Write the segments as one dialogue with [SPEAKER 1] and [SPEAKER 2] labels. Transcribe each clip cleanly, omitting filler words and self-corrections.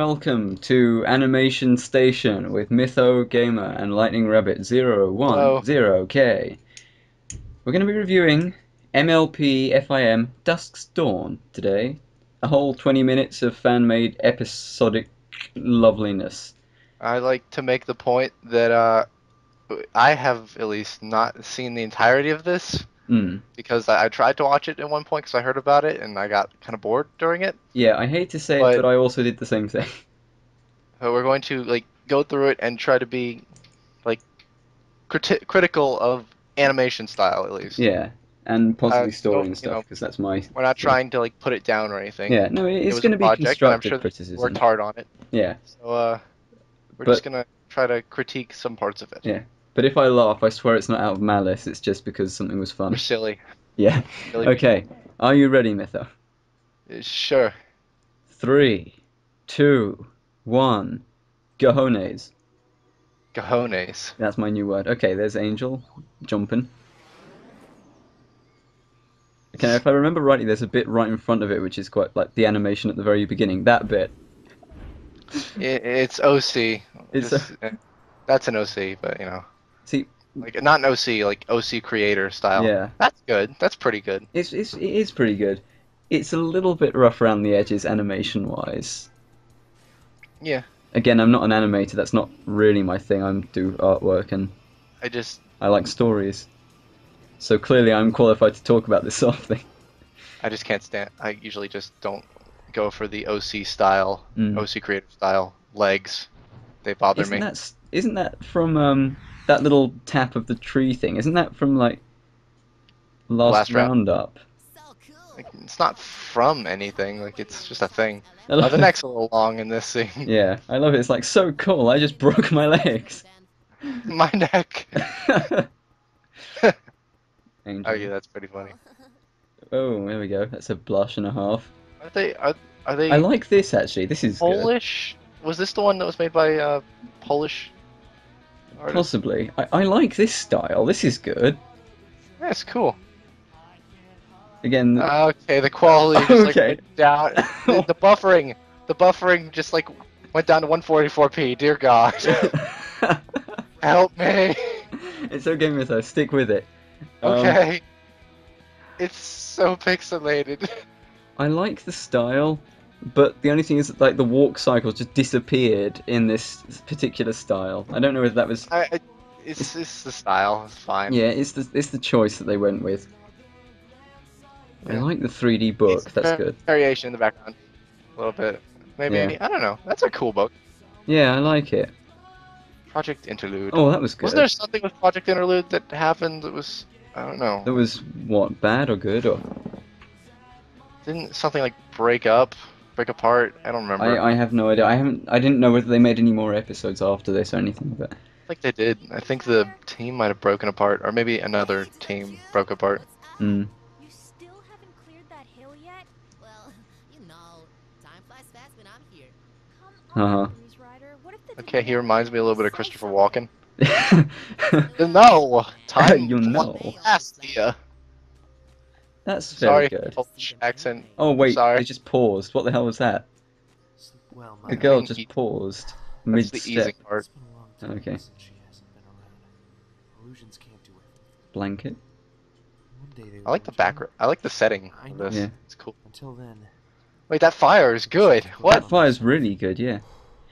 [SPEAKER 1] welcome to Animation Station with Mytho Gamer and Lightning Rabbit
[SPEAKER 2] Hello.
[SPEAKER 1] 010K. We're going to be reviewing MLP FIM Dusk's Dawn today. A whole 20 minutes of fan-made episodic loveliness.
[SPEAKER 2] I like to make the point that I have at least not seen the entirety of this
[SPEAKER 1] Mm.
[SPEAKER 2] because I tried to watch it at one point because I heard about it and I got kind of bored during it.
[SPEAKER 1] Yeah, I hate to say it,
[SPEAKER 2] But
[SPEAKER 1] but I also did the same thing.
[SPEAKER 2] we're going to go through it and try to be like critical of animation style at least.
[SPEAKER 1] Yeah, and possibly story
[SPEAKER 2] Don't
[SPEAKER 1] and stuff, because that's my
[SPEAKER 2] we're not
[SPEAKER 1] thing.
[SPEAKER 2] trying to put it down or anything.
[SPEAKER 1] Yeah, no,
[SPEAKER 2] It
[SPEAKER 1] it's
[SPEAKER 2] was a
[SPEAKER 1] going to be
[SPEAKER 2] project and I'm
[SPEAKER 1] constructive
[SPEAKER 2] sure they worked
[SPEAKER 1] criticism.
[SPEAKER 2] hard on it.
[SPEAKER 1] Yeah,
[SPEAKER 2] So we're just
[SPEAKER 1] but
[SPEAKER 2] gonna try to critique some parts of it.
[SPEAKER 1] yeah. But if I laugh, I swear it's not out of malice, it's just because something was
[SPEAKER 2] We're
[SPEAKER 1] fun.
[SPEAKER 2] silly,
[SPEAKER 1] Yeah.
[SPEAKER 2] silly
[SPEAKER 1] Okay.
[SPEAKER 2] people.
[SPEAKER 1] Are you ready, Mytho?
[SPEAKER 2] Sure.
[SPEAKER 1] Three, two, one. Cojones.
[SPEAKER 2] Cojones.
[SPEAKER 1] That's my new word. Okay, there's Angel jumping. Okay, if I remember rightly, there's a bit right in front of it which is quite like the animation at the very beginning. That bit.
[SPEAKER 2] It's OC.
[SPEAKER 1] It's
[SPEAKER 2] Just that's an OC, but
[SPEAKER 1] see,
[SPEAKER 2] like not an OC, like OC creator style.
[SPEAKER 1] yeah,
[SPEAKER 2] That's good. That's pretty good.
[SPEAKER 1] it is pretty good. It's a little bit rough around the edges animation wise.
[SPEAKER 2] Yeah.
[SPEAKER 1] Again, I'm not an animator. That's not really my thing. I do artwork and
[SPEAKER 2] I just
[SPEAKER 1] I like stories. So clearly, I'm qualified to talk about this sort of thing.
[SPEAKER 2] I just can't stand. I usually just don't go for the OC style,
[SPEAKER 1] Mm.
[SPEAKER 2] OC creator style legs. They bother me.
[SPEAKER 1] Isn't that from that little tap of the tree thing? Isn't that from like
[SPEAKER 2] The
[SPEAKER 1] last
[SPEAKER 2] last round.
[SPEAKER 1] roundup?
[SPEAKER 2] Like, it's not from anything. Like it's just a thing.
[SPEAKER 1] I love
[SPEAKER 2] The
[SPEAKER 1] it.
[SPEAKER 2] neck's a little long in this scene.
[SPEAKER 1] Yeah, I love it. It's like so cool. I just broke my legs.
[SPEAKER 2] My neck. Oh yeah,
[SPEAKER 1] Angel.
[SPEAKER 2] that's pretty funny.
[SPEAKER 1] Oh, there we go. That's a blush and a half.
[SPEAKER 2] Are they are, are
[SPEAKER 1] I
[SPEAKER 2] they
[SPEAKER 1] like this actually. This is good.
[SPEAKER 2] Polish? Was this the one that was made by Polish artist?
[SPEAKER 1] Possibly. I like this style. This is good.
[SPEAKER 2] That's cool.
[SPEAKER 1] Again,
[SPEAKER 2] Okay, the quality just like
[SPEAKER 1] okay.
[SPEAKER 2] went down. The buffering just like went down to 144p. Dear God, help me.
[SPEAKER 1] It's okay, Mytho. Stick with it.
[SPEAKER 2] Okay, it's so pixelated.
[SPEAKER 1] I like the style, but the only thing is that, like the walk cycle just disappeared in this particular style. I don't know if that was.
[SPEAKER 2] It's the style. It's fine.
[SPEAKER 1] Yeah, it's the choice that they went with. I
[SPEAKER 2] Yeah.
[SPEAKER 1] like the 3D book.
[SPEAKER 2] It's
[SPEAKER 1] That's good.
[SPEAKER 2] variation in the background, a little bit. Maybe
[SPEAKER 1] Yeah.
[SPEAKER 2] I don't know. That's a cool book.
[SPEAKER 1] Yeah, I like it.
[SPEAKER 2] Project Interlude.
[SPEAKER 1] Oh, that was good.
[SPEAKER 2] Wasn't there something with Project Interlude that happened that was I don't know.
[SPEAKER 1] That was what, bad or good or?
[SPEAKER 2] Didn't something like break apart? I don't remember.
[SPEAKER 1] I have no idea. I didn't know whether they made any more episodes after this or anything, but
[SPEAKER 2] I think they did. I think the team might have broken apart, or maybe another team broke apart.
[SPEAKER 1] mm.
[SPEAKER 3] You still haven't cleared that hill yet? Well, time flies fast when I'm here. Come
[SPEAKER 1] Uh-huh.
[SPEAKER 3] on, Breeze Rider. What if the
[SPEAKER 2] Okay, he reminds me a little bit of Christopher Walken.
[SPEAKER 1] Uh-huh.
[SPEAKER 2] No, time
[SPEAKER 1] You know.
[SPEAKER 2] flies fast here.
[SPEAKER 1] That's very
[SPEAKER 2] Sorry,
[SPEAKER 1] good.
[SPEAKER 2] Polish accent.
[SPEAKER 1] Oh wait,
[SPEAKER 2] Sorry.
[SPEAKER 1] they just paused. What the hell was that?
[SPEAKER 4] Well,
[SPEAKER 1] The
[SPEAKER 4] my
[SPEAKER 1] girl
[SPEAKER 2] think
[SPEAKER 1] just
[SPEAKER 2] he-
[SPEAKER 1] paused
[SPEAKER 2] That's the
[SPEAKER 1] mid-step.
[SPEAKER 2] easy part.
[SPEAKER 4] it's been a long time
[SPEAKER 1] Okay.
[SPEAKER 4] since she hasn't been around. Illusions can't do everything.
[SPEAKER 1] Blanket.
[SPEAKER 4] One day they
[SPEAKER 2] I like
[SPEAKER 4] will
[SPEAKER 2] the
[SPEAKER 4] return.
[SPEAKER 2] background. I like the setting
[SPEAKER 4] I
[SPEAKER 2] of
[SPEAKER 4] know.
[SPEAKER 2] this.
[SPEAKER 1] Yeah.
[SPEAKER 2] It's cool.
[SPEAKER 4] Until then,
[SPEAKER 2] Wait, that fire is good. What?
[SPEAKER 1] That fire's really good, yeah.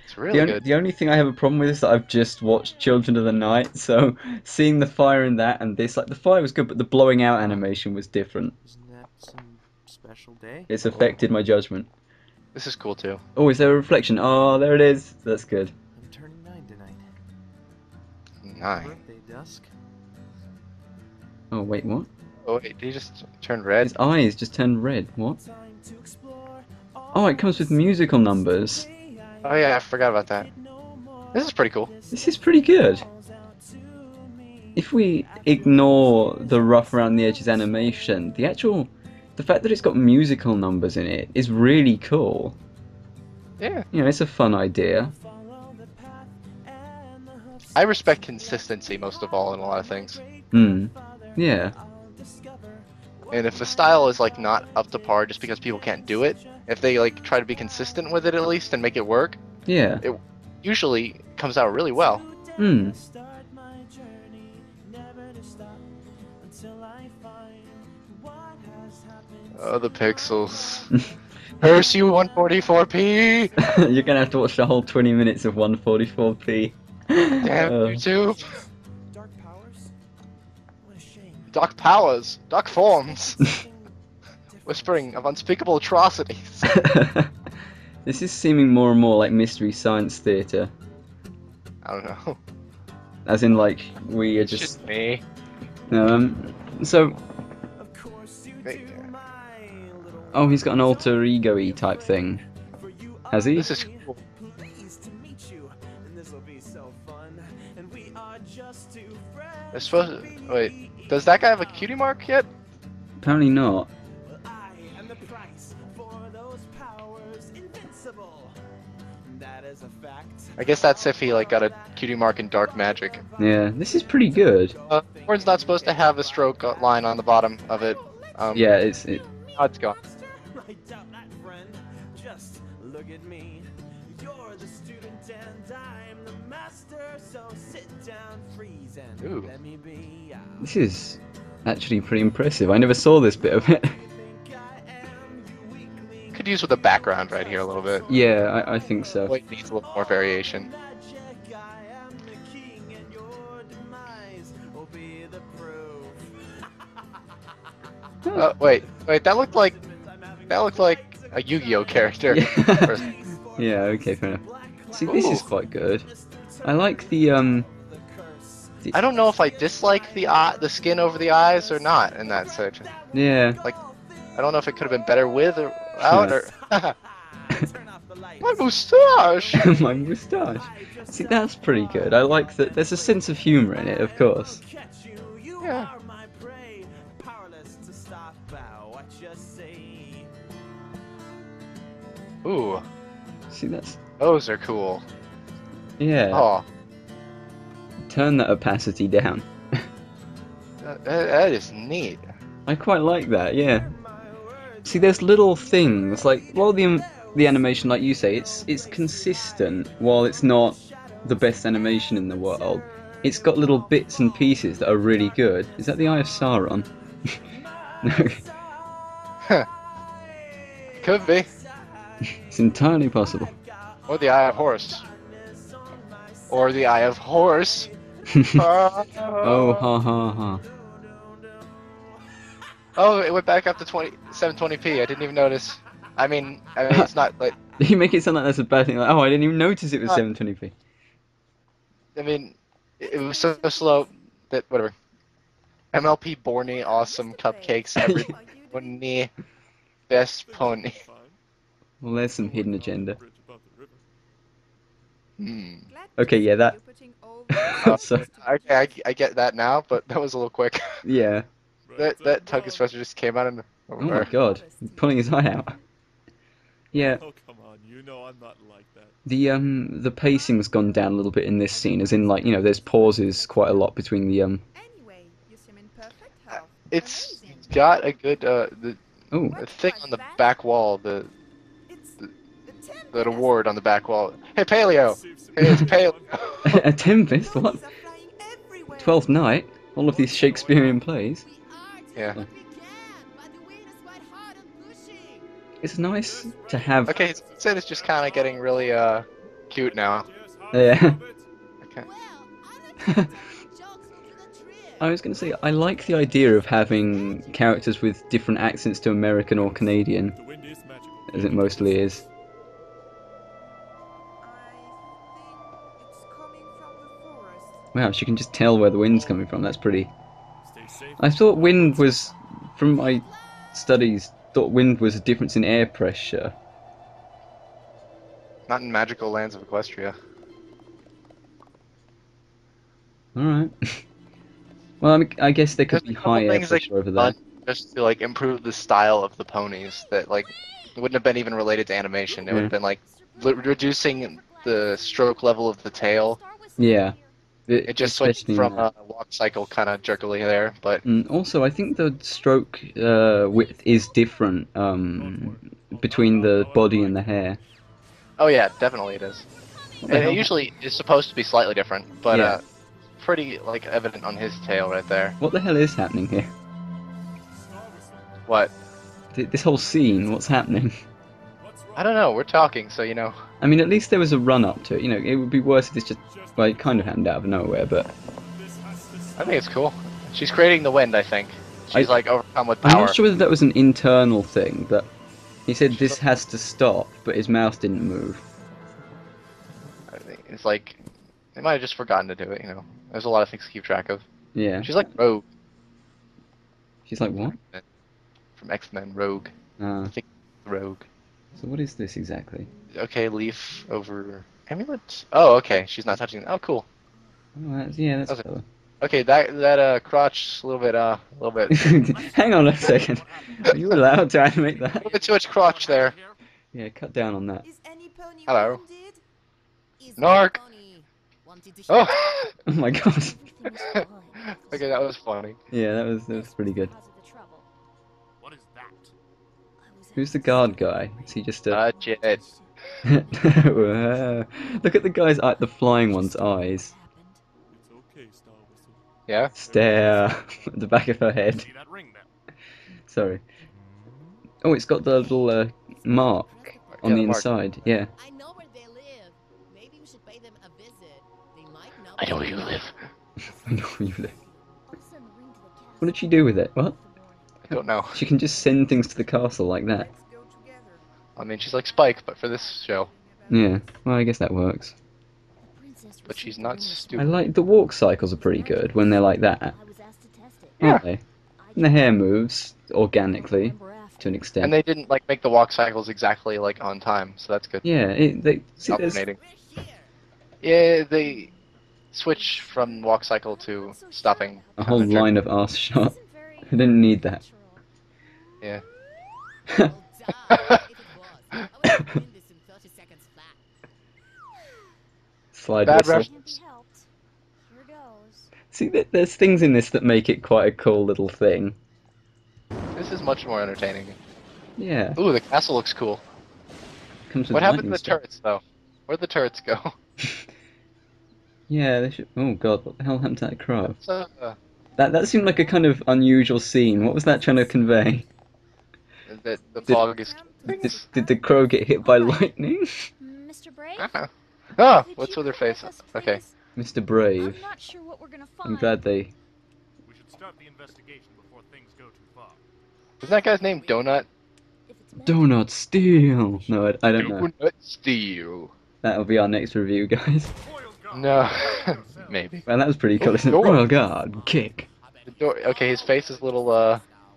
[SPEAKER 2] It's really good.
[SPEAKER 1] The only thing I have a problem with is that I've just watched Children of the Night, so seeing the fire in that and this, like the fire was good, but the blowing out animation was different.
[SPEAKER 4] isn't that some special day?
[SPEAKER 1] It's affected my judgment.
[SPEAKER 2] This is cool too.
[SPEAKER 1] Oh, is there a reflection? Oh, there it is. That's good.
[SPEAKER 4] I'm turning 9 tonight.
[SPEAKER 2] 9.
[SPEAKER 4] Birthday, Dusk.
[SPEAKER 1] Oh, wait, what?
[SPEAKER 2] Oh wait, did he just turn red?
[SPEAKER 1] His eyes just turned red. What? Oh, it comes with musical numbers.
[SPEAKER 2] Oh yeah, I forgot about that. This is pretty cool.
[SPEAKER 1] This is pretty good. If we ignore the rough around the edges animation, the fact that it's got musical numbers in it is really cool.
[SPEAKER 2] Yeah.
[SPEAKER 1] You know, it's a fun idea.
[SPEAKER 2] I respect consistency most of all in a lot of things.
[SPEAKER 1] Hmm. Yeah.
[SPEAKER 2] And if the style is like not up to par just because people can't do it, if they like try to be consistent with it at least and make it work,
[SPEAKER 1] Yeah.
[SPEAKER 2] it usually comes out really well.
[SPEAKER 1] Hmm.
[SPEAKER 2] Oh, the pixels. Curse you 144p!
[SPEAKER 1] You're gonna have to watch the whole 20 minutes of 144p.
[SPEAKER 2] Damn YouTube!
[SPEAKER 4] Dark powers? What a shame.
[SPEAKER 2] Dark powers, dark forms, whispering of unspeakable atrocities.
[SPEAKER 1] This is seeming more and more like Mystery Science Theatre.
[SPEAKER 2] I don't know.
[SPEAKER 1] As in, like, we are
[SPEAKER 2] It's
[SPEAKER 1] just...
[SPEAKER 2] just me.
[SPEAKER 1] So...
[SPEAKER 4] Of course you
[SPEAKER 2] Wait,
[SPEAKER 4] do, my little
[SPEAKER 1] Oh, he's got an alter ego-y type thing.
[SPEAKER 4] for you
[SPEAKER 1] Has he?
[SPEAKER 2] This is cool.
[SPEAKER 4] pleased to meet you, and this will be so fun. And we are just two friends.
[SPEAKER 2] They're supposed to... Wait, does that guy have a cutie mark yet?
[SPEAKER 1] Apparently not.
[SPEAKER 4] Well, I am the price for those powers invincible. That is a fact.
[SPEAKER 2] I guess that's if he like got a cutie mark in dark magic.
[SPEAKER 1] Yeah, this is pretty good.
[SPEAKER 2] Horn's not supposed to have a stroke line on the bottom of it.
[SPEAKER 1] Yeah, it's...
[SPEAKER 2] Oh, it's gone.
[SPEAKER 4] I doubt that, friend. Just look at me. You're the student and I'm the master. So sit down, freeze, and
[SPEAKER 2] Ooh.
[SPEAKER 4] let me be.
[SPEAKER 1] This is actually pretty impressive. I never saw this bit of it.
[SPEAKER 2] Could use with a background right here a little bit.
[SPEAKER 1] Yeah, I think so.
[SPEAKER 2] Well, it needs a little more variation. Wait, that looked like a Yu-Gi-Oh character.
[SPEAKER 1] Yeah. Yeah, okay, fair enough. See, this is
[SPEAKER 2] Ooh.
[SPEAKER 1] quite good. I like the
[SPEAKER 2] I don't know if I dislike the skin over the eyes or not in that section.
[SPEAKER 1] yeah.
[SPEAKER 2] Like, I don't know if it could have been better with or without or. My moustache.
[SPEAKER 1] My moustache. See, that's pretty good. I like that. There's a sense of humor in it, of course.
[SPEAKER 2] Yeah. Ooh,
[SPEAKER 1] See, that's
[SPEAKER 2] those are cool.
[SPEAKER 1] yeah.
[SPEAKER 2] Oh,
[SPEAKER 1] Turn that opacity down.
[SPEAKER 2] that is neat.
[SPEAKER 1] I quite like that. Yeah. See, there's little things like, well, the animation, like you say, it's consistent. While it's not the best animation in the world, it's got little bits and pieces that are really good. Is that the Eye of Sauron? No.
[SPEAKER 2] Could be.
[SPEAKER 1] It's entirely possible.
[SPEAKER 2] Or the Eye of Horse. Or the Eye of Horse.
[SPEAKER 1] Oh, ha ha ha.
[SPEAKER 2] Oh, it went back up to 720p. I didn't even notice. I mean, it's not like.
[SPEAKER 1] You make it sound like that's a bad thing. Like, oh, I didn't even notice it was 720p.
[SPEAKER 2] I mean, it was so slow that whatever. MLP Borny, awesome cupcakes, every pony, best pony.
[SPEAKER 1] Well, there's some hidden agenda.
[SPEAKER 2] Hmm.
[SPEAKER 1] Okay, yeah, that. So,
[SPEAKER 2] Okay, I get that now, but that was a little quick.
[SPEAKER 1] yeah.
[SPEAKER 2] that tug espresso just came out of
[SPEAKER 1] Oh my
[SPEAKER 2] nowhere.
[SPEAKER 1] god, he's pulling his eye out. Yeah.
[SPEAKER 5] Oh come on, you know I'm not like that.
[SPEAKER 1] The pacing's gone down a little bit in this scene, as in, like, you know, there's pauses quite a lot between the
[SPEAKER 6] Anyway, you seem in perfect health.
[SPEAKER 2] It's got a good the
[SPEAKER 1] Oh,
[SPEAKER 2] thing on the back wall, the
[SPEAKER 6] It's
[SPEAKER 2] that award on the back wall. Hey Paleo, hey it's Paleo.
[SPEAKER 1] a Tempest. What?
[SPEAKER 6] Birds are flying everywhere.
[SPEAKER 1] 12th Night. All of these Shakespearean plays.
[SPEAKER 2] Yeah. It's
[SPEAKER 1] It's nice to have.
[SPEAKER 2] Okay, his set is just kind of getting really cute now.
[SPEAKER 1] Yeah.
[SPEAKER 2] Okay.
[SPEAKER 1] I was going to say, I like the idea of having characters with different accents to American or Canadian,
[SPEAKER 5] The wind is magical.
[SPEAKER 1] as it mostly is.
[SPEAKER 6] I think it's coming from the forest.
[SPEAKER 1] Wow, she can just tell where the wind's coming from. That's pretty.
[SPEAKER 5] Stay safe.
[SPEAKER 1] I thought wind was, from my studies, thought wind was a difference in air pressure.
[SPEAKER 2] Not in magical lands of Equestria.
[SPEAKER 1] Alright. Well, I guess there could
[SPEAKER 2] There's
[SPEAKER 1] be
[SPEAKER 2] a couple
[SPEAKER 1] high air
[SPEAKER 2] things they
[SPEAKER 1] pressure over there.
[SPEAKER 2] done just to like improve the style of the ponies that like wouldn't have been even related to animation. It would have been like reducing the stroke level of the tail.
[SPEAKER 1] Yeah.
[SPEAKER 2] It just switched
[SPEAKER 1] especially in
[SPEAKER 2] from
[SPEAKER 1] that.
[SPEAKER 2] a walk cycle kind of jerkily there, but
[SPEAKER 1] Also, I think the stroke width is different between the body and the hair.
[SPEAKER 2] oh yeah, definitely it is.
[SPEAKER 1] What the
[SPEAKER 2] And it
[SPEAKER 1] hell?
[SPEAKER 2] usually is supposed to be slightly different, but
[SPEAKER 1] Yeah.
[SPEAKER 2] pretty like evident on his tail right there.
[SPEAKER 1] What the hell is happening here?
[SPEAKER 2] What?
[SPEAKER 1] This whole scene, what's happening?
[SPEAKER 2] I don't know. We're talking, so you know.
[SPEAKER 1] I mean, at least there was a run up to it. You know, it would be worse if this just, well, it kind of happened out of nowhere, but
[SPEAKER 2] I think it's cool. She's creating the wind, I think. She's
[SPEAKER 1] I-
[SPEAKER 2] like overcome with
[SPEAKER 1] I'm
[SPEAKER 2] power.
[SPEAKER 1] not sure whether that was an internal thing, but he said this has to stop, but his mouth didn't move.
[SPEAKER 2] I think it's like they might have just forgotten to do it. You know, there's a lot of things to keep track of.
[SPEAKER 1] Yeah.
[SPEAKER 2] She's like Rogue
[SPEAKER 1] She's like, what?
[SPEAKER 2] from X-Men. Rogue.
[SPEAKER 1] Uh,
[SPEAKER 2] I think Rogue.
[SPEAKER 1] so what is this exactly?
[SPEAKER 2] Okay, leaf over amulet. Oh, okay. She's not touching. Oh, cool.
[SPEAKER 1] Oh, that's
[SPEAKER 2] Okay.
[SPEAKER 1] clever.
[SPEAKER 2] Okay, that crotch a little bit
[SPEAKER 1] Hang on a second. Are you allowed to animate
[SPEAKER 2] a
[SPEAKER 1] that?
[SPEAKER 2] little bit too much crotch there.
[SPEAKER 1] Yeah, cut down on that.
[SPEAKER 6] Is any pony
[SPEAKER 2] Hello.
[SPEAKER 6] wounded?
[SPEAKER 3] Is
[SPEAKER 2] Narc.
[SPEAKER 3] the pony wanted to
[SPEAKER 2] Oh.
[SPEAKER 3] show
[SPEAKER 1] Oh my god.
[SPEAKER 3] everything is fine?
[SPEAKER 2] Okay, that was funny.
[SPEAKER 1] Yeah, that was pretty good.
[SPEAKER 3] Because of the trouble.
[SPEAKER 5] What is that?
[SPEAKER 3] I was
[SPEAKER 1] Who's the guard guy? Is he just a...
[SPEAKER 2] Jed.
[SPEAKER 1] Wow. Look at the guy's eye, the flying one's eyes.
[SPEAKER 5] It's okay, Star Whistle.
[SPEAKER 2] Yeah.
[SPEAKER 1] Stare at the back of her head.
[SPEAKER 5] See that ring there?
[SPEAKER 1] Sorry. Oh, it's got the little mark on
[SPEAKER 2] Yeah,
[SPEAKER 1] the
[SPEAKER 2] the mark.
[SPEAKER 1] inside. Yeah.
[SPEAKER 3] I know where they live. Maybe we should pay them a visit. They might know.
[SPEAKER 2] I know where you live.
[SPEAKER 1] I know where you live.
[SPEAKER 3] I'll send the ring to the castle.
[SPEAKER 1] What did she do with it? What?
[SPEAKER 2] I don't know.
[SPEAKER 1] She can just send things to the castle like that.
[SPEAKER 6] Let's go together.
[SPEAKER 2] I mean, she's like Spike, but for this show.
[SPEAKER 1] Yeah. Well, I guess that works.
[SPEAKER 3] The princess
[SPEAKER 2] But she's
[SPEAKER 3] received
[SPEAKER 2] not
[SPEAKER 3] the ring this
[SPEAKER 1] I
[SPEAKER 2] stupid.
[SPEAKER 1] like the walk cycles are pretty good when they're like that,
[SPEAKER 3] I was asked to test it.
[SPEAKER 2] Yeah.
[SPEAKER 1] aren't they? And the hair moves organically
[SPEAKER 3] Remember after.
[SPEAKER 1] to an extent.
[SPEAKER 2] And they didn't like make the walk cycles exactly like on time, so that's good.
[SPEAKER 1] Yeah. They see there's
[SPEAKER 2] Alternating. Yeah, they switch from walk cycle to stopping.
[SPEAKER 1] a whole
[SPEAKER 2] kinda jerk.
[SPEAKER 1] line of arse shot. I didn't need that.
[SPEAKER 2] Yeah.
[SPEAKER 3] Well, duh. If it was, I would have been this in 30 seconds flat.
[SPEAKER 1] Slide
[SPEAKER 2] Bad
[SPEAKER 1] whistle.
[SPEAKER 2] ref-
[SPEAKER 3] Can't be helped. Here goes.
[SPEAKER 1] See, there's things in this that make it quite a cool little thing.
[SPEAKER 2] This is much more entertaining.
[SPEAKER 1] Yeah.
[SPEAKER 2] Ooh, the castle looks cool.
[SPEAKER 1] Comes with
[SPEAKER 2] What happened to
[SPEAKER 1] lightning
[SPEAKER 2] the
[SPEAKER 1] stuff.
[SPEAKER 2] turrets, though? Where'd the turrets go?
[SPEAKER 1] Yeah, they should. Oh god, what the hell happened to that crow?
[SPEAKER 2] So,
[SPEAKER 1] That seemed like a kind of unusual scene. What was that trying to convey?
[SPEAKER 2] that the fog is.
[SPEAKER 1] Did the crow get hit by lightning?
[SPEAKER 3] Mr. Brave?
[SPEAKER 2] Ah,
[SPEAKER 3] Could
[SPEAKER 2] what's
[SPEAKER 3] you
[SPEAKER 2] with her
[SPEAKER 3] come
[SPEAKER 2] face?
[SPEAKER 3] us,
[SPEAKER 2] Okay.
[SPEAKER 3] please?
[SPEAKER 1] Mr. Brave.
[SPEAKER 3] I'm not sure what we're gonna
[SPEAKER 1] I'm
[SPEAKER 3] find.
[SPEAKER 1] glad they.
[SPEAKER 5] We should start the investigation before things go too far.
[SPEAKER 2] Isn't that guy's name Donut?
[SPEAKER 3] If it's magic,
[SPEAKER 1] Donut Steel! No, I don't know.
[SPEAKER 2] Donut Steel.
[SPEAKER 1] That'll be our next review, guys.
[SPEAKER 5] Royal Guard,
[SPEAKER 2] No,
[SPEAKER 5] prepare yourselves.
[SPEAKER 2] maybe.
[SPEAKER 1] Well, that was pretty cool,
[SPEAKER 2] Oh,
[SPEAKER 1] isn't it?
[SPEAKER 2] Lord.
[SPEAKER 1] Royal Guard, kick.
[SPEAKER 2] Okay, his face is a little,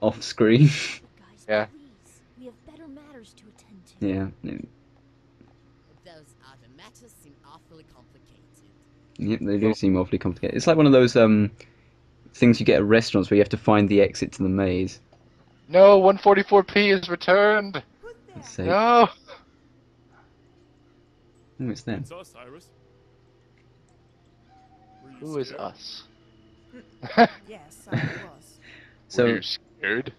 [SPEAKER 1] Off screen.
[SPEAKER 3] guys,
[SPEAKER 2] Yeah.
[SPEAKER 3] please. We have better matters to attend to.
[SPEAKER 1] Yeah.
[SPEAKER 3] Those other matters seem awfully complicated.
[SPEAKER 1] Yep, they do seem awfully complicated. It's like one of those things you get at restaurants where you have to find the exit to the maze.
[SPEAKER 2] No, 144p is returned!
[SPEAKER 6] Put
[SPEAKER 1] Let's
[SPEAKER 6] that.
[SPEAKER 1] say.
[SPEAKER 2] No!
[SPEAKER 1] Oh, it's them.
[SPEAKER 5] It's us, Iris. Were you
[SPEAKER 2] Who is
[SPEAKER 5] scared?
[SPEAKER 2] us?
[SPEAKER 6] Yes, I was.
[SPEAKER 1] So,
[SPEAKER 2] Were you scared?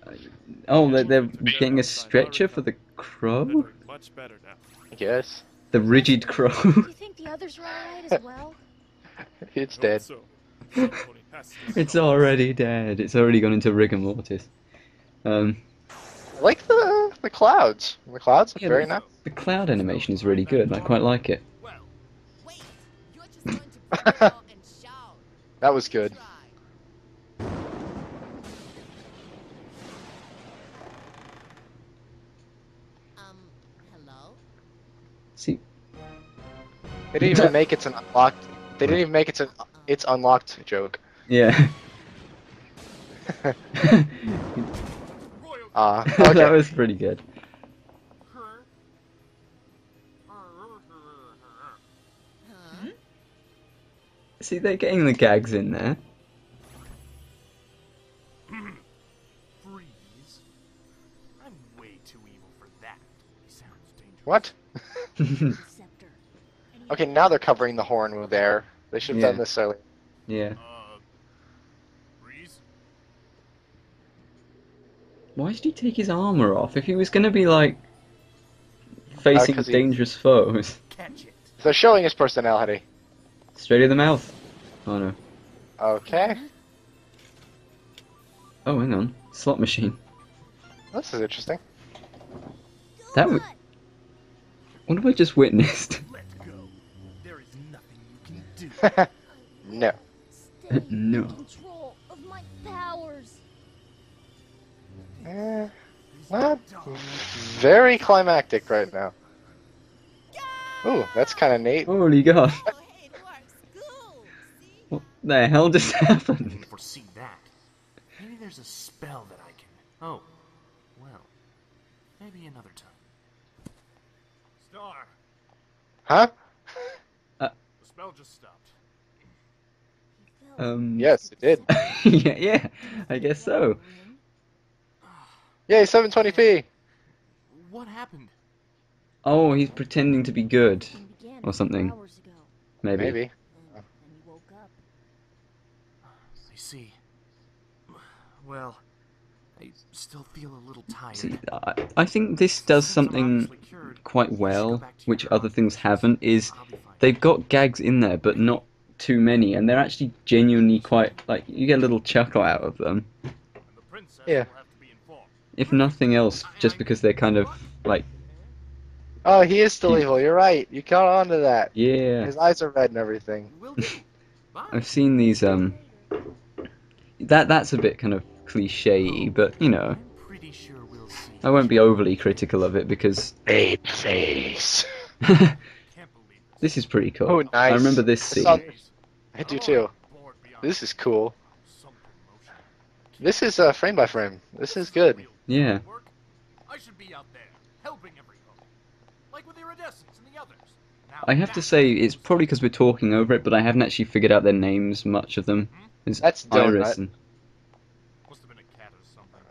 [SPEAKER 1] oh, they're getting a stretcher for the crow?
[SPEAKER 5] They're doing much better now.
[SPEAKER 2] I guess.
[SPEAKER 1] The rigid crow?
[SPEAKER 3] Do you think the others are alright as well?
[SPEAKER 2] It's
[SPEAKER 5] Hope
[SPEAKER 2] dead.
[SPEAKER 5] So. Some pony has to
[SPEAKER 1] It's
[SPEAKER 5] stop.
[SPEAKER 1] already dead. It's already gone into rigor mortis.
[SPEAKER 2] I like the clouds. The clouds look
[SPEAKER 1] Yeah,
[SPEAKER 2] very
[SPEAKER 1] the-
[SPEAKER 2] nice.
[SPEAKER 1] the cloud animation is really good. I quite like it.
[SPEAKER 5] Well,
[SPEAKER 3] Wait, you're just going to break out and shout.
[SPEAKER 2] That was good.
[SPEAKER 3] Try. Hello?
[SPEAKER 1] See,
[SPEAKER 2] They didn't even make it's an unlocked. They didn't even make it's unlocked joke.
[SPEAKER 1] yeah.
[SPEAKER 5] Royal
[SPEAKER 1] That
[SPEAKER 2] Okay.
[SPEAKER 1] was pretty good.
[SPEAKER 3] Huh?
[SPEAKER 1] See, they're getting the gags in there.
[SPEAKER 4] Freeze. I'm way too evil for that. He sounds dangerous.
[SPEAKER 2] What?
[SPEAKER 3] Scepter.
[SPEAKER 2] Okay, now they're covering the horn with air. They should have
[SPEAKER 1] Yeah.
[SPEAKER 2] done this earlier.
[SPEAKER 1] Yeah.
[SPEAKER 5] Breeze?
[SPEAKER 1] Why did he take his armor off? If he was gonna be like facing
[SPEAKER 2] 'Cause
[SPEAKER 1] dangerous foes,
[SPEAKER 4] Catch it.
[SPEAKER 2] they're showing his personality.
[SPEAKER 1] straight in the mouth. Oh no.
[SPEAKER 2] Okay.
[SPEAKER 1] Oh, hang on. Slot machine.
[SPEAKER 2] This is interesting.
[SPEAKER 1] That would. What have I just witnessed?
[SPEAKER 4] Let go. There is nothing you can do.
[SPEAKER 2] No.
[SPEAKER 3] Stay
[SPEAKER 1] No.
[SPEAKER 3] in control of my powers.
[SPEAKER 2] Not very climactic right now. Ooh, that's kind of neat.
[SPEAKER 1] Holy god.
[SPEAKER 3] Oh, hey, it works. Cool. See?
[SPEAKER 1] What the hell just happened?
[SPEAKER 4] Didn't foresee that. Maybe there's a spell that I can. Oh, well, maybe another time.
[SPEAKER 5] Star,
[SPEAKER 2] Huh?
[SPEAKER 5] the spell just stopped.
[SPEAKER 2] Yes, it did.
[SPEAKER 1] yeah, I guess so.
[SPEAKER 2] Yay, 720p.
[SPEAKER 4] What happened?
[SPEAKER 1] Oh, he's pretending to be good.
[SPEAKER 3] Began
[SPEAKER 1] Or something.
[SPEAKER 3] hours ago.
[SPEAKER 1] Maybe.
[SPEAKER 2] Maybe.
[SPEAKER 3] And you woke up.
[SPEAKER 4] I see. Well, I still feel a little tired.
[SPEAKER 1] See, I think this does something quite well, which other things haven't, is they've got gags in there, but not too many, and they're actually genuinely quite, like, you get a little chuckle out of them.
[SPEAKER 5] And the princess
[SPEAKER 2] Yeah.
[SPEAKER 5] will have to be informed.
[SPEAKER 1] If nothing else, just because they're kind of, like,
[SPEAKER 2] Oh, he is still evil. You're right. You caught on to that.
[SPEAKER 1] yeah.
[SPEAKER 2] His eyes are red and everything.
[SPEAKER 4] Will do. Bye.
[SPEAKER 1] I've seen these, that's a bit kind of cliche, but, you know,
[SPEAKER 4] I'm pretty sure we'll see.
[SPEAKER 1] I won't be overly critical of it, because
[SPEAKER 2] Ape face.
[SPEAKER 5] Can't believe this.
[SPEAKER 1] this is pretty cool.
[SPEAKER 2] Oh, nice.
[SPEAKER 1] I remember this
[SPEAKER 2] I
[SPEAKER 1] scene.
[SPEAKER 2] saw- I do too.
[SPEAKER 5] Bored beyond
[SPEAKER 2] This is cool.
[SPEAKER 5] some promotion.
[SPEAKER 2] This is frame by frame. This is good.
[SPEAKER 1] Yeah.
[SPEAKER 5] Work? I should be out there, helping every home. Like with iridescents and the others. Now
[SPEAKER 1] I have to say, it's probably because we're talking over it, but I haven't actually figured out their names, much of them. It's
[SPEAKER 2] That's
[SPEAKER 1] Iris
[SPEAKER 2] Donut.
[SPEAKER 1] and...
[SPEAKER 5] Must have been a cat or something.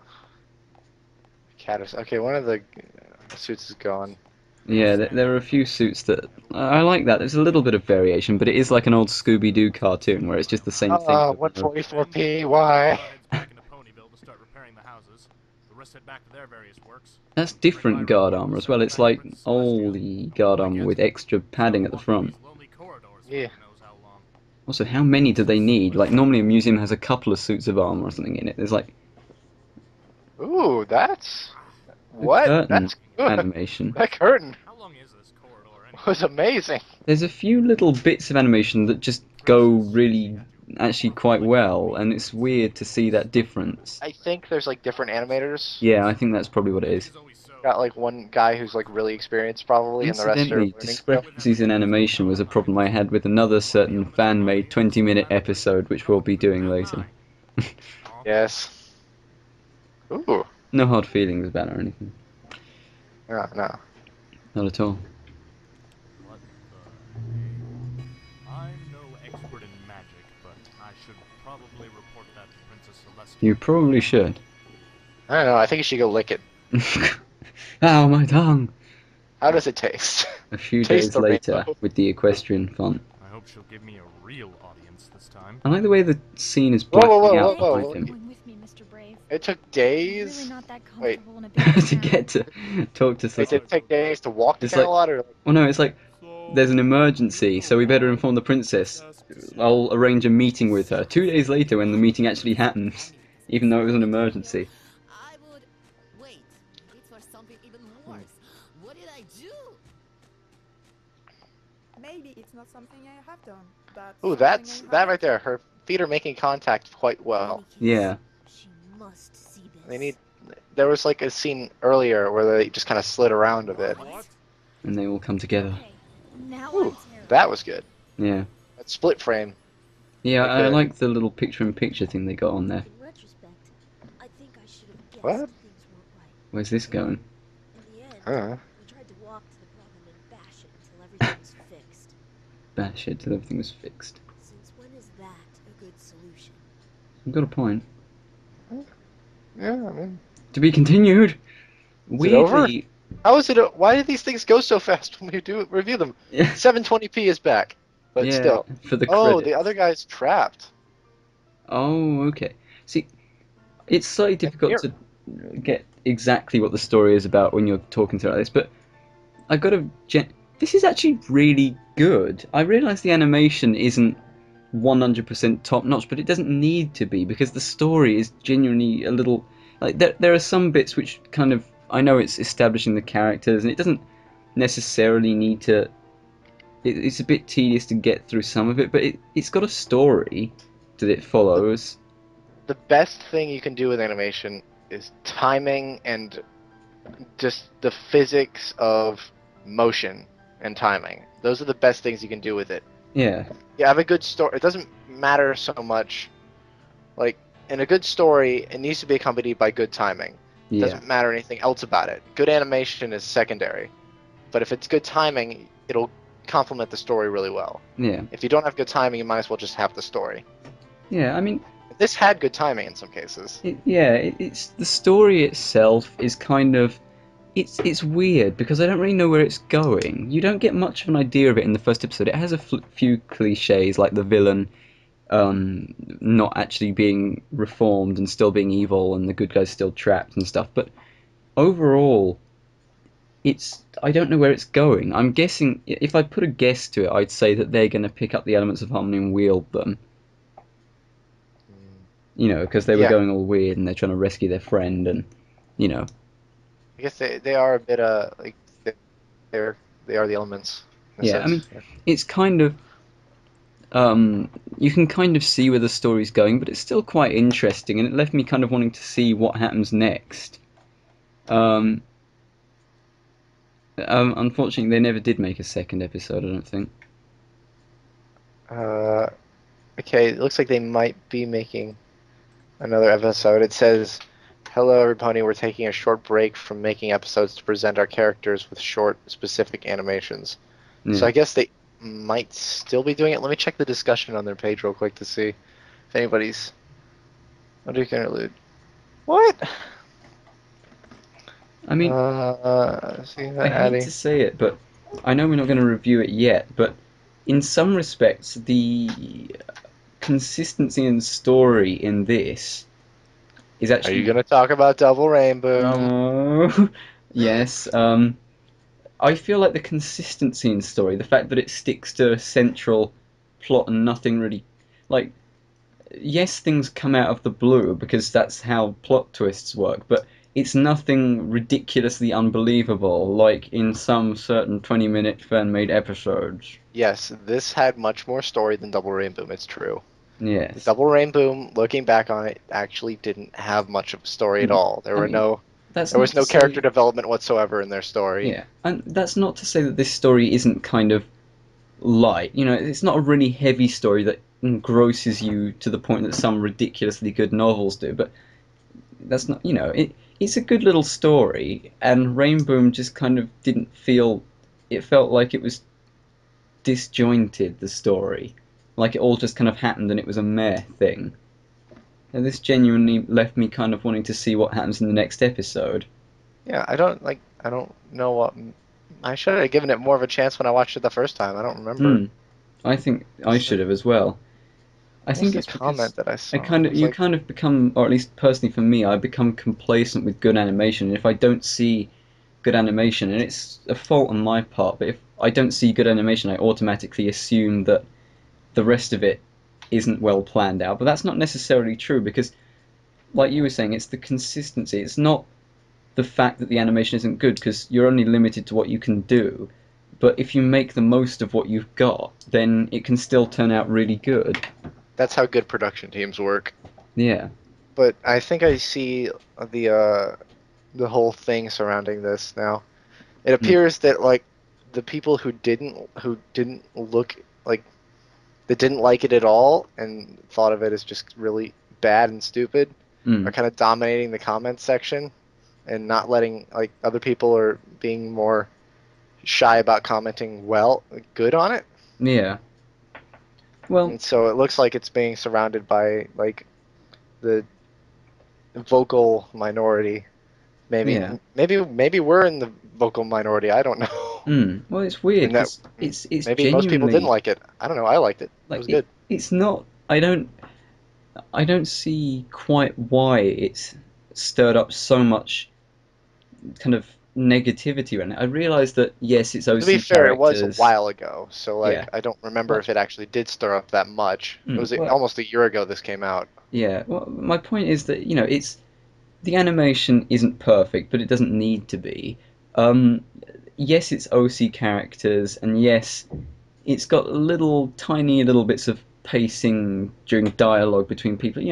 [SPEAKER 2] Caddis. Okay, one of the suits is gone.
[SPEAKER 1] Yeah, there are a few suits that... I like that. There's a little bit of variation, but it is like an old Scooby-Doo cartoon, where it's just the same thing.
[SPEAKER 2] Oh,
[SPEAKER 1] over and over.
[SPEAKER 2] 144p. Why?
[SPEAKER 5] Heads back into Ponyville to start repairing the houses. The rest head back to their various works.
[SPEAKER 1] That's different guard armor as well. It's like oldie guard armor with extra padding at the front.
[SPEAKER 5] Lonely corridors for
[SPEAKER 2] Yeah.
[SPEAKER 5] who knows how long.
[SPEAKER 1] Also, how many do they need? Like, normally a museum has a couple of suits of armor or something in it. There's like
[SPEAKER 2] Ooh, that's...
[SPEAKER 1] the
[SPEAKER 2] What?
[SPEAKER 1] curtain
[SPEAKER 2] That's good.
[SPEAKER 1] animation.
[SPEAKER 2] That curtain
[SPEAKER 5] How long is this corridor anyway?
[SPEAKER 2] was amazing.
[SPEAKER 1] There's a few little bits of animation that just go really, actually quite well, and it's weird to see that difference.
[SPEAKER 2] I think there's like different animators.
[SPEAKER 1] Yeah, I think that's probably what it is.
[SPEAKER 5] It's always so.
[SPEAKER 2] Got like one guy who's like really experienced probably, and the rest are
[SPEAKER 1] Incidentally,
[SPEAKER 2] learning stuff.
[SPEAKER 1] discrepancies in animation was a problem I had with another certain fan-made 20-minute episode, which we'll be doing later.
[SPEAKER 2] Yes. Ooh.
[SPEAKER 1] No hard feelings about it or anything.
[SPEAKER 2] No, no.
[SPEAKER 1] Not at all.
[SPEAKER 5] What the? I'm no expert in magic, but I should probably report that to Princess Celestia.
[SPEAKER 1] You probably should.
[SPEAKER 2] I don't know. I think you should go lick it.
[SPEAKER 1] Ow, my tongue!
[SPEAKER 2] How does it taste?
[SPEAKER 1] A few
[SPEAKER 2] Taste
[SPEAKER 1] days
[SPEAKER 2] the
[SPEAKER 1] later,
[SPEAKER 2] rainbow.
[SPEAKER 1] with the equestrian font.
[SPEAKER 5] I hope she'll give me a real audience this time.
[SPEAKER 1] I like the way the scene is
[SPEAKER 2] Whoa,
[SPEAKER 1] blacking
[SPEAKER 2] whoa, whoa,
[SPEAKER 1] out
[SPEAKER 2] whoa,
[SPEAKER 1] behind
[SPEAKER 2] whoa.
[SPEAKER 1] him.
[SPEAKER 7] Going with me, Mr. Brave.
[SPEAKER 2] It took
[SPEAKER 7] I'm
[SPEAKER 2] days.
[SPEAKER 7] really not that
[SPEAKER 2] Wait.
[SPEAKER 7] comfortable in a big
[SPEAKER 1] To
[SPEAKER 7] town.
[SPEAKER 1] get to talk to
[SPEAKER 2] It
[SPEAKER 1] someone.
[SPEAKER 2] did take days to walk to
[SPEAKER 1] It's like-
[SPEAKER 2] Camelot, or
[SPEAKER 1] Well, no, it's like, there's an emergency, so we better inform the princess. I'll arrange a meeting with her. 2 days later, when the meeting actually happens, even though it was an emergency.
[SPEAKER 3] I would... Wait. It's for something even worse. What did I do?
[SPEAKER 6] Maybe it's not something I have done.
[SPEAKER 2] ooh,
[SPEAKER 6] That's
[SPEAKER 2] that's
[SPEAKER 6] something I
[SPEAKER 2] that
[SPEAKER 6] have.
[SPEAKER 2] right there. Her feet are making contact quite well.
[SPEAKER 1] Yeah.
[SPEAKER 3] She must see this.
[SPEAKER 2] They need. There was like a scene earlier where they just kind of slid around a bit.
[SPEAKER 1] And they all come together.
[SPEAKER 7] Okay, now
[SPEAKER 2] Ooh,
[SPEAKER 7] I'm terrified.
[SPEAKER 2] that was good.
[SPEAKER 1] Yeah.
[SPEAKER 2] That split frame.
[SPEAKER 1] Yeah, I
[SPEAKER 2] Okay.
[SPEAKER 1] like the little picture-in-picture thing they got on there.
[SPEAKER 3] In retrospect, I think I should have guessed
[SPEAKER 2] What?
[SPEAKER 3] things weren't right.
[SPEAKER 1] Where's this going?
[SPEAKER 3] In the end,
[SPEAKER 2] Huh.
[SPEAKER 3] we tried to walk to the problem and bash it until everything was fixed.
[SPEAKER 1] Bash it till everything was fixed.
[SPEAKER 3] Since when is that a good solution?
[SPEAKER 1] You've got a point.
[SPEAKER 2] Yeah, I mean,
[SPEAKER 1] To be continued!
[SPEAKER 2] it over?
[SPEAKER 1] Weirdly...
[SPEAKER 2] how is it? Why do these things go so fast when we do review them?
[SPEAKER 1] Yeah.
[SPEAKER 2] 720p is back. but
[SPEAKER 1] Yeah,
[SPEAKER 2] still.
[SPEAKER 1] for the
[SPEAKER 2] Oh, the
[SPEAKER 1] credits.
[SPEAKER 2] other guy's trapped.
[SPEAKER 1] Oh, okay. See, it's slightly
[SPEAKER 2] And
[SPEAKER 1] difficult
[SPEAKER 2] here,
[SPEAKER 1] to get exactly what the story is about when you're talking to like this, but I gotta. This is actually really good. I realise the animation isn't 100% top notch, but it doesn't need to be because the story is genuinely a little. Like, there are some bits which kind of. I know it's establishing the characters, and it doesn't necessarily need to. It's a bit tedious to get through some of it, but it's got a story that it
[SPEAKER 2] the,
[SPEAKER 1] follows.
[SPEAKER 2] the best thing you can do with animation is timing and just the physics of motion and timing. Those are the best things you can do with it.
[SPEAKER 1] Yeah,
[SPEAKER 2] You have a good story. It doesn't matter so much. Like, in a good story, it needs to be accompanied by good timing. It
[SPEAKER 1] yeah,
[SPEAKER 2] doesn't matter anything else about it. Good animation is secondary. But if it's good timing, it'll complement the story really well.
[SPEAKER 1] yeah,
[SPEAKER 2] If you don't have good timing, you might as well just have the story.
[SPEAKER 1] yeah. I mean,
[SPEAKER 2] This had good timing in some cases.
[SPEAKER 1] it's the story itself is kind of it's weird because I don't really know where it's going. You don't get much of an idea of it in the first episode. It has a few cliches like the villain not actually being reformed and still being evil, and the good guy's still trapped and stuff. But overall, it's I don't know where it's going. I'm guessing if I put a guess to it, I'd say that they're going to pick up the elements of harmony and wield them. You know, because they were
[SPEAKER 2] Yeah,
[SPEAKER 1] going all weird and they're trying to rescue their friend, and you know,
[SPEAKER 2] I guess they are a bit like they're they are the elements in a
[SPEAKER 1] yeah. I mean,
[SPEAKER 2] sense. Yeah.
[SPEAKER 1] it's kind of you can kind of see where the story's going, but it's still quite interesting, and it left me kind of wanting to see what happens next. Um, Unfortunately, they never did make a second episode. I don't think.
[SPEAKER 2] Uh, okay, it looks like they might be making another episode. It says, "Hello, everybody. We're taking a short break from making episodes to present our characters with short, specific animations." So
[SPEAKER 1] Yeah.
[SPEAKER 2] I guess they might still be doing it. Let me check the discussion on their page real quick to see if anybody's. What do you interlude? What?
[SPEAKER 1] I mean,
[SPEAKER 2] See
[SPEAKER 1] I
[SPEAKER 2] that,
[SPEAKER 1] hate
[SPEAKER 2] Addy?
[SPEAKER 1] to say it, but I know we're not going to review it yet. But in some respects, the consistency and story in this is
[SPEAKER 2] Are you
[SPEAKER 1] actually
[SPEAKER 2] gonna talk about Double Rainbow?
[SPEAKER 1] no. Yes. I feel like the consistency in story, the fact that it sticks to a central plot and nothing really, like, yes, things come out of the blue because that's how plot twists work, but it's nothing ridiculously unbelievable like in some certain 20-minute fan-made episodes.
[SPEAKER 2] Yes, this had much more story than Double Rainbow. It's true.
[SPEAKER 1] Yes.
[SPEAKER 2] Double Rainbow, looking back on it, actually didn't have much of a story at
[SPEAKER 1] Mm.
[SPEAKER 2] all.
[SPEAKER 1] I mean, that's
[SPEAKER 2] There
[SPEAKER 1] not
[SPEAKER 2] was
[SPEAKER 1] to
[SPEAKER 2] no character
[SPEAKER 1] say,
[SPEAKER 2] development whatsoever in their story.
[SPEAKER 1] yeah, and that's not to say that this story isn't kind of light. You know, it's not a really heavy story that engrosses you to the point that some ridiculously good novels do, but that's not, you know, it's a good little story, and Rainbow just kind of didn't feel, it felt like it was disjointed, the story. Like it all just kind of happened and it was a meh thing. And this genuinely left me kind of wanting to see what happens in the next episode.
[SPEAKER 2] Yeah, I don't know what. I should have given it more of a chance when I watched it the first time. I don't remember.
[SPEAKER 1] Hmm. I think I
[SPEAKER 2] What's
[SPEAKER 1] should
[SPEAKER 2] the,
[SPEAKER 1] have as well. I
[SPEAKER 2] what's
[SPEAKER 1] think
[SPEAKER 2] the
[SPEAKER 1] it's because
[SPEAKER 2] comment that I saw? It was
[SPEAKER 1] you
[SPEAKER 2] like,
[SPEAKER 1] kind of become, or at least personally for me, I become complacent with good animation. And if I don't see good animation, and it's a fault on my part, but if I don't see good animation, I automatically assume that the rest of it isn't well planned out. But that's not necessarily true because, like you were saying, it's the consistency. It's not the fact that the animation isn't good because you're only limited to what you can do. But if you make the most of what you've got, then it can still turn out really good.
[SPEAKER 2] that's how good production teams work.
[SPEAKER 1] Yeah.
[SPEAKER 2] But I think I see the uh, the whole thing surrounding this now. It
[SPEAKER 1] Mm.
[SPEAKER 2] appears that like the people who didn't look like that didn't like it at all and thought of it as just really bad and stupid are
[SPEAKER 1] Mm.
[SPEAKER 2] kind of dominating the comments section and not letting like other people are being more shy about commenting good on it.
[SPEAKER 1] Yeah. Well,
[SPEAKER 2] And so it looks like it's being surrounded by like the vocal minority. Maybe
[SPEAKER 1] yeah.
[SPEAKER 2] maybe we're in the vocal minority. I don't know.
[SPEAKER 1] Well, it's weird
[SPEAKER 2] And that
[SPEAKER 1] because it's
[SPEAKER 2] maybe most people didn't
[SPEAKER 1] genuinely
[SPEAKER 2] like it. I don't know. I liked it. It
[SPEAKER 1] like
[SPEAKER 2] was good.
[SPEAKER 1] it's not. I don't see quite why it's stirred up so much kind of negativity around it. I realise that yes, it's
[SPEAKER 2] To be
[SPEAKER 1] OC
[SPEAKER 2] fair, it was a
[SPEAKER 1] characters.
[SPEAKER 2] while ago, so
[SPEAKER 1] Yeah.
[SPEAKER 2] like I don't remember
[SPEAKER 1] Well,
[SPEAKER 2] if it actually did stir up that much. It was
[SPEAKER 1] well,
[SPEAKER 2] almost a year ago this came out.
[SPEAKER 1] yeah. Well, my point is that it's the animation isn't perfect, but it doesn't need to be. Um, yes, it's OC characters, and yes, it's got little tiny little bits of pacing during dialogue between people.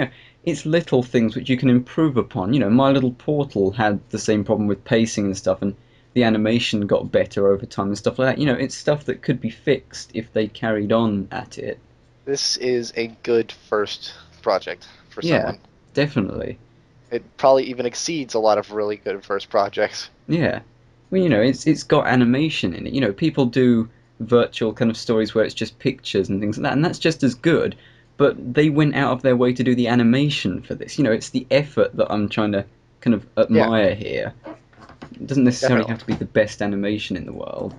[SPEAKER 1] It's little things which you can improve upon. My Little Portal had the same problem with pacing and stuff, and the animation got better over time and stuff like that. It's stuff that could be fixed if they carried on at it.
[SPEAKER 2] This is a good first project for
[SPEAKER 1] Yeah,
[SPEAKER 2] someone.
[SPEAKER 1] definitely.
[SPEAKER 2] It probably even exceeds a lot of really good first projects.
[SPEAKER 1] Yeah. Well, it's got animation in it. People do virtual kind of stories where it's just pictures and things like that, and that's just as good. But they went out of their way to do the animation for this. It's the effort that I'm trying to kind of
[SPEAKER 2] Yeah,
[SPEAKER 1] admire here. It doesn't necessarily
[SPEAKER 2] definitely.
[SPEAKER 1] have to be the best animation in the world.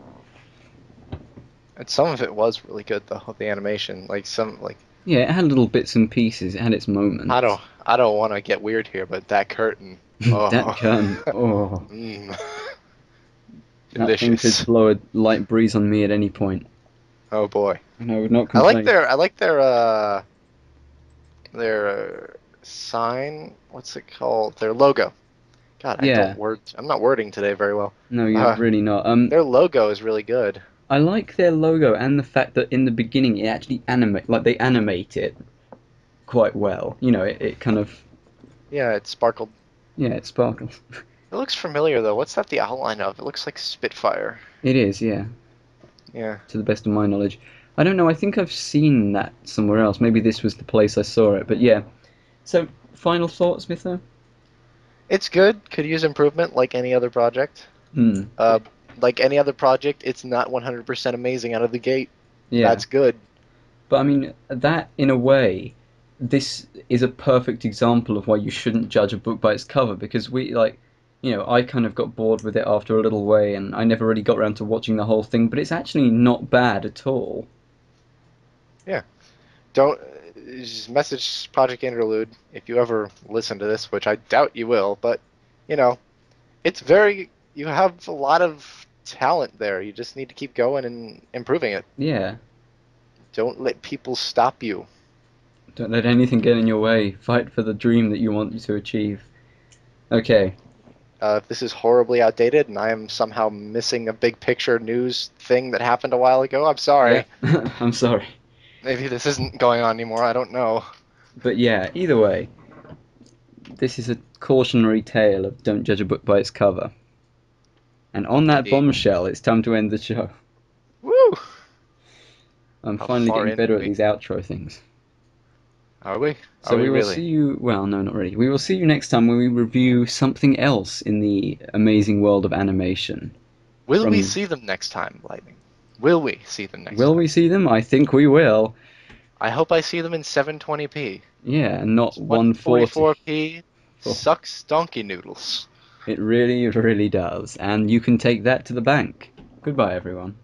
[SPEAKER 2] And some of it was really good though, the animation. Like
[SPEAKER 1] Yeah, it had little bits and pieces. It had its
[SPEAKER 2] I
[SPEAKER 1] moments.
[SPEAKER 2] don't I don't want to get weird here, but that curtain.
[SPEAKER 1] That
[SPEAKER 2] Oh.
[SPEAKER 1] curtain, oh,
[SPEAKER 2] Mm.
[SPEAKER 1] that thing
[SPEAKER 2] Delicious.
[SPEAKER 1] could blow a light breeze on me at any point,
[SPEAKER 2] Oh boy.
[SPEAKER 1] and I would not
[SPEAKER 2] I like
[SPEAKER 1] complain.
[SPEAKER 2] their sign. What's it called? Their logo. God,
[SPEAKER 1] Yeah,
[SPEAKER 2] I'm not wording today very well.
[SPEAKER 1] no, you're
[SPEAKER 2] Uh,
[SPEAKER 1] really not.
[SPEAKER 2] their logo is really good.
[SPEAKER 1] I like their logo and the fact that in the beginning it actually they animate it quite well. It kind of,
[SPEAKER 2] Yeah, it sparkled.
[SPEAKER 1] yeah, it sparkles.
[SPEAKER 2] It looks familiar though. What's that the outline of? It looks like Spitfire.
[SPEAKER 1] It is, yeah,
[SPEAKER 2] Yeah.
[SPEAKER 1] to the best of my knowledge. I don't know, I think I've seen that somewhere else. Maybe this was the place I saw it, but yeah. So, final thoughts, Mitho?
[SPEAKER 2] It's good. Could use improvement like any other project.
[SPEAKER 1] Hmm.
[SPEAKER 2] Uh, like any other project, it's not 100% amazing out of the gate.
[SPEAKER 1] Yeah.
[SPEAKER 2] That's good.
[SPEAKER 1] But I mean, that in a way, this is a perfect example of why you shouldn't judge a book by its cover because I kind of got bored with it after a little way and I never really got around to watching the whole thing, but it's actually not bad at all.
[SPEAKER 2] Yeah. Don't just message Project Interlude if you ever listen to this, which I doubt you will, but you know, it's very you have a lot of talent there. You just need to keep going and improving it.
[SPEAKER 1] Yeah.
[SPEAKER 2] Don't let people stop you.
[SPEAKER 1] Don't let anything get in your way. Fight for the dream that you want to achieve. Okay.
[SPEAKER 2] If this is horribly outdated and I am somehow missing a big picture news thing that happened a while ago, I'm
[SPEAKER 1] Yeah.
[SPEAKER 2] sorry.
[SPEAKER 1] I'm sorry.
[SPEAKER 2] Maybe this isn't going on anymore. I don't know.
[SPEAKER 1] But yeah, either way, this is a cautionary tale of don't judge a book by its cover. And on that
[SPEAKER 2] Indeed.
[SPEAKER 1] bombshell, it's time to end the show.
[SPEAKER 2] Woo!
[SPEAKER 1] I'm
[SPEAKER 2] How
[SPEAKER 1] finally
[SPEAKER 2] far
[SPEAKER 1] getting
[SPEAKER 2] in
[SPEAKER 1] better
[SPEAKER 2] are
[SPEAKER 1] at
[SPEAKER 2] we?
[SPEAKER 1] these outro things.
[SPEAKER 2] Are we?
[SPEAKER 1] So
[SPEAKER 2] Are we
[SPEAKER 1] we will see
[SPEAKER 2] really?
[SPEAKER 1] you. Well, no, not really. We will see you next time when we review something else in the amazing world of animation.
[SPEAKER 2] Will we
[SPEAKER 1] From
[SPEAKER 2] see them next time, Lightning? Will we see them next
[SPEAKER 1] will
[SPEAKER 2] time?
[SPEAKER 1] we see them? I think we will.
[SPEAKER 2] I hope I see them in 720p.
[SPEAKER 1] Yeah, and not 140.
[SPEAKER 2] 144p sucks donkey noodles.
[SPEAKER 1] It really, really does. And you can take that to the bank. Goodbye, everyone.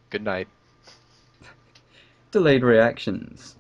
[SPEAKER 2] Good night.
[SPEAKER 1] Delayed reactions.